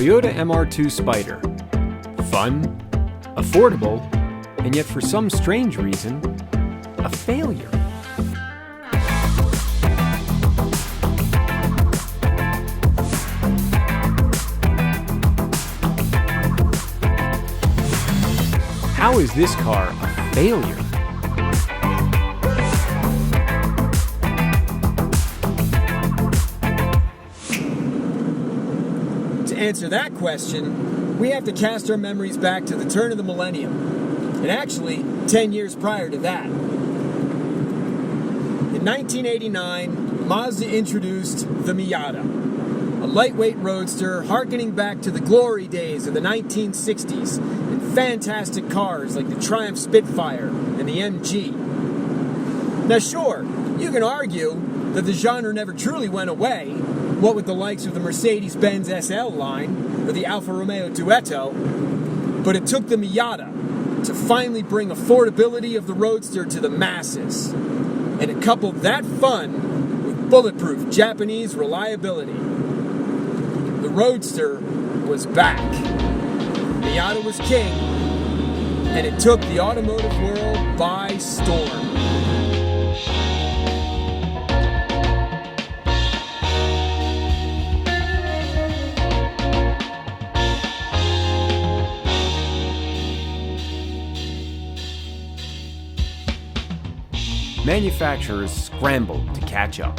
Toyota MR2 Spyder. Fun, affordable, and yet for some strange reason, a failure. How is this car a failure? To answer that question, we have to cast our memories back to the turn of the millennium, and actually 10 years prior to that. In 1989, Mazda introduced the Miata, a lightweight roadster harkening back to the glory days of the 1960s and fantastic cars like the Triumph Spitfire and the MG. Now sure, you can argue that the genre never truly went away, what with the likes of the Mercedes-Benz SL line or the Alfa Romeo Duetto, but it took the Miata to finally bring affordability of the roadster to the masses, and it coupled that fun with bulletproof Japanese reliability. The roadster was back. Miata was king, and it took the automotive world by storm. Manufacturers scrambled to catch up.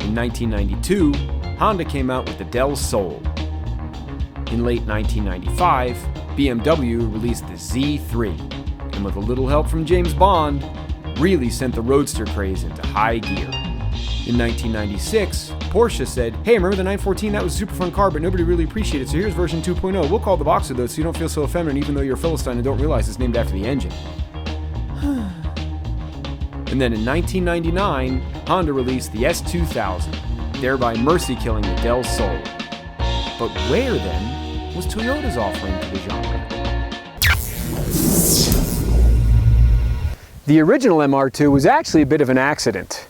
In 1992, Honda came out with the Del Sol. In late 1995, BMW released the Z3, and with a little help from James Bond, really sent the roadster craze into high gear. In 1996, Porsche said, hey, remember the 914? That was a super fun car, but nobody really appreciated it, so here's version 2.0. We'll call it the Boxster, though, so you don't feel so effeminate even though you're a Philistine and don't realize it's named after the engine. And then in 1999, Honda released the S2000, thereby mercy-killing the Del Sol. But where, then, was Toyota's offering to the genre? The original MR2 was actually a bit of an accident.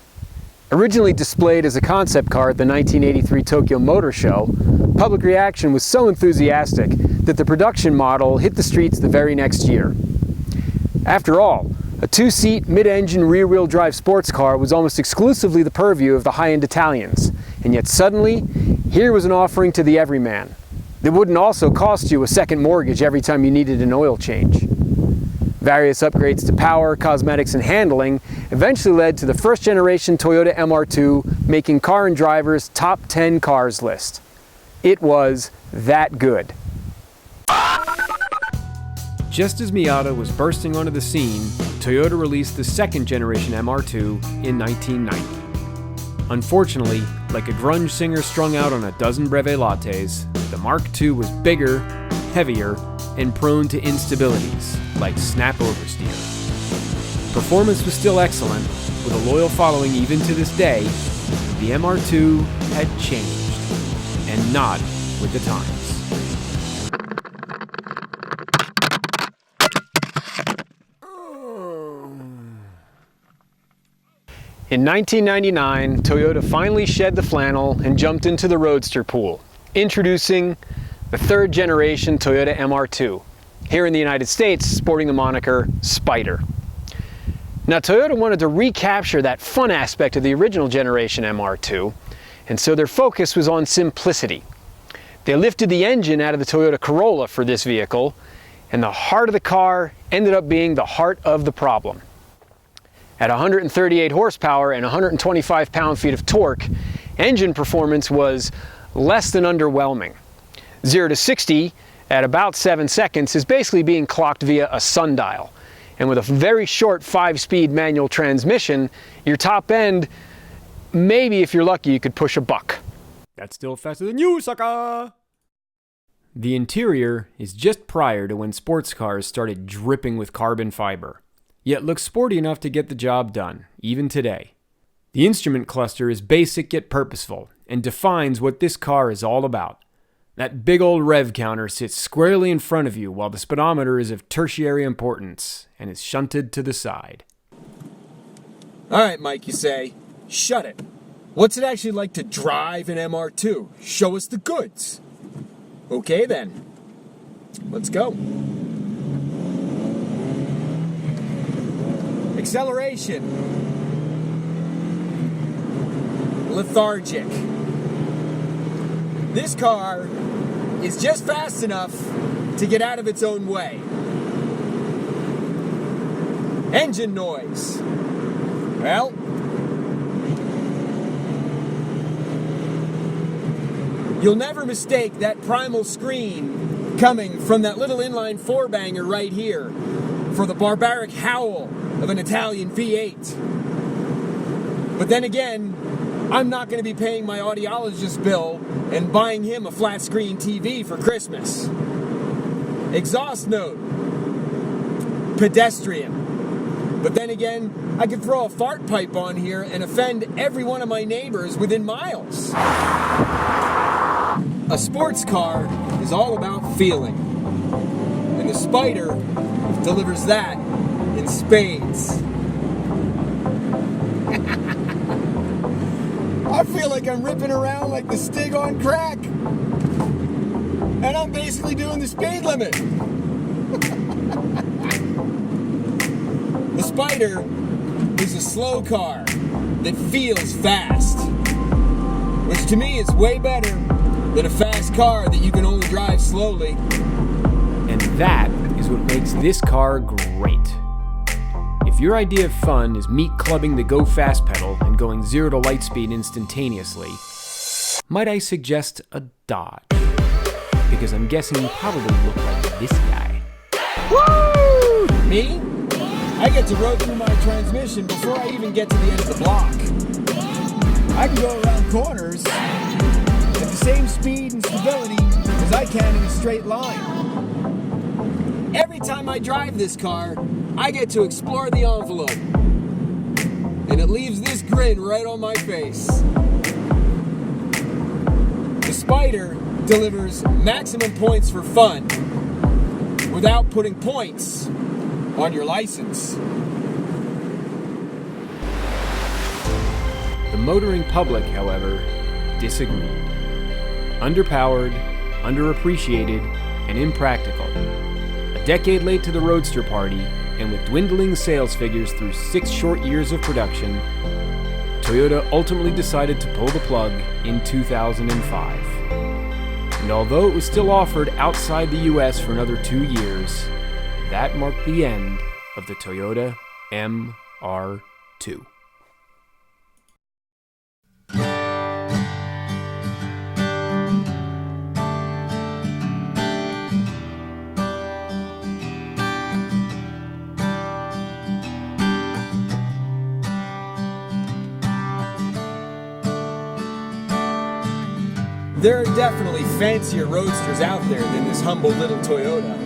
Originally displayed as a concept car at the 1983 Tokyo Motor Show, public reaction was so enthusiastic that the production model hit the streets the very next year. After all, a two-seat, mid-engine, rear-wheel drive sports car was almost exclusively the purview of the high-end Italians, and yet suddenly, here was an offering to the everyman that wouldn't also cost you a second mortgage every time you needed an oil change. Various upgrades to power, cosmetics, and handling eventually led to the first-generation Toyota MR2 making Car and Driver's Top 10 Cars list. It was that good. Just as Miata was bursting onto the scene, Toyota released the second-generation MR2 in 1990. Unfortunately, like a grunge singer strung out on a dozen breve lattes, the Mark II was bigger, heavier, and prone to instabilities, like snap oversteer. Performance was still excellent, with a loyal following even to this day. The MR2 had changed, and not with the times. In 1999, Toyota finally shed the flannel and jumped into the roadster pool, introducing the third generation Toyota MR2, here in the United States sporting the moniker Spyder. Now Toyota wanted to recapture that fun aspect of the original generation MR2, and so their focus was on simplicity. They lifted the engine out of the Toyota Corolla for this vehicle, and the heart of the car ended up being the heart of the problem. At 138 horsepower and 125 pound-feet of torque, engine performance was less than underwhelming. 0 to 60 at about 7 seconds is basically being clocked via a sundial. And with a very short 5-speed manual transmission, your top end, maybe if you're lucky, you could push a buck. That's still faster than you, sucker! The interior is just prior to when sports cars started dripping with carbon fiber, yet looks sporty enough to get the job done, even today. The instrument cluster is basic yet purposeful, and defines what this car is all about. That big old rev counter sits squarely in front of you while the speedometer is of tertiary importance and is shunted to the side. Alright, Mike, you say, shut it. What's it actually like to drive an MR2? Show us the goods. Okay then, let's go. Acceleration. Lethargic. This car is just fast enough to get out of its own way. Engine noise. Well, you'll never mistake that primal scream coming from that little inline four-banger right here for the barbaric howl of an Italian V8. But then again, I'm not going to be paying my audiologist bill and buying him a flat-screen TV for Christmas. Exhaust note. Pedestrian. But then again, I could throw a fart pipe on here and offend every one of my neighbors within miles. A sports car is all about feeling. And the Spyder delivers that in spades. I feel like I'm ripping around like the Stig on crack. And I'm basically doing the speed limit. The Spyder is a slow car that feels fast, which to me is way better than a fast car that you can only drive slowly. And that is what makes this car great. If your idea of fun is meat clubbing the go fast pedal and going 0 to light speed instantaneously, might I suggest a Dodge? Because I'm guessing you probably look like this guy. Woo! Me? I get to road through my transmission before I even get to the end of the block. I can go around corners at the same speed and stability as I can in a straight line. Every time I drive this car, I get to explore the envelope. And it leaves this grin right on my face. The Spyder delivers maximum points for fun without putting points on your license. The motoring public, however, disagreed. Underpowered, underappreciated, and impractical. A decade late to the Roadster party, and with dwindling sales figures through 6 short years of production, Toyota ultimately decided to pull the plug in 2005. And although it was still offered outside the US for another 2 years, that marked the end of the Toyota MR2. There are definitely fancier roadsters out there than this humble little Toyota.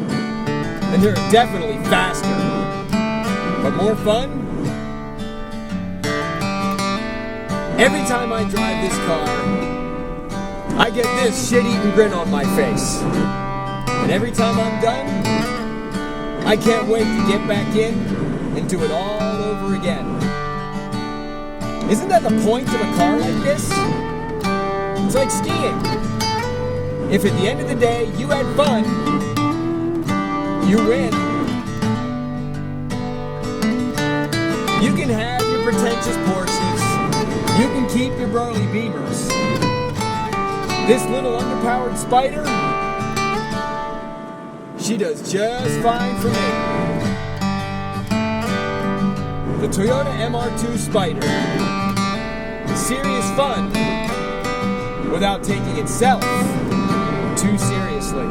And they're definitely faster. But more fun? Every time I drive this car, I get this shit-eating grin on my face. And every time I'm done, I can't wait to get back in and do it all over again. Isn't that the point of a car like this? It's like skiing. If at the end of the day you had fun, you win. You can have your pretentious Porsches. You can keep your burly Beamers. This little underpowered Spyder, she does just fine for me. The Toyota MR2 Spyder. Serious fun without taking itself too seriously.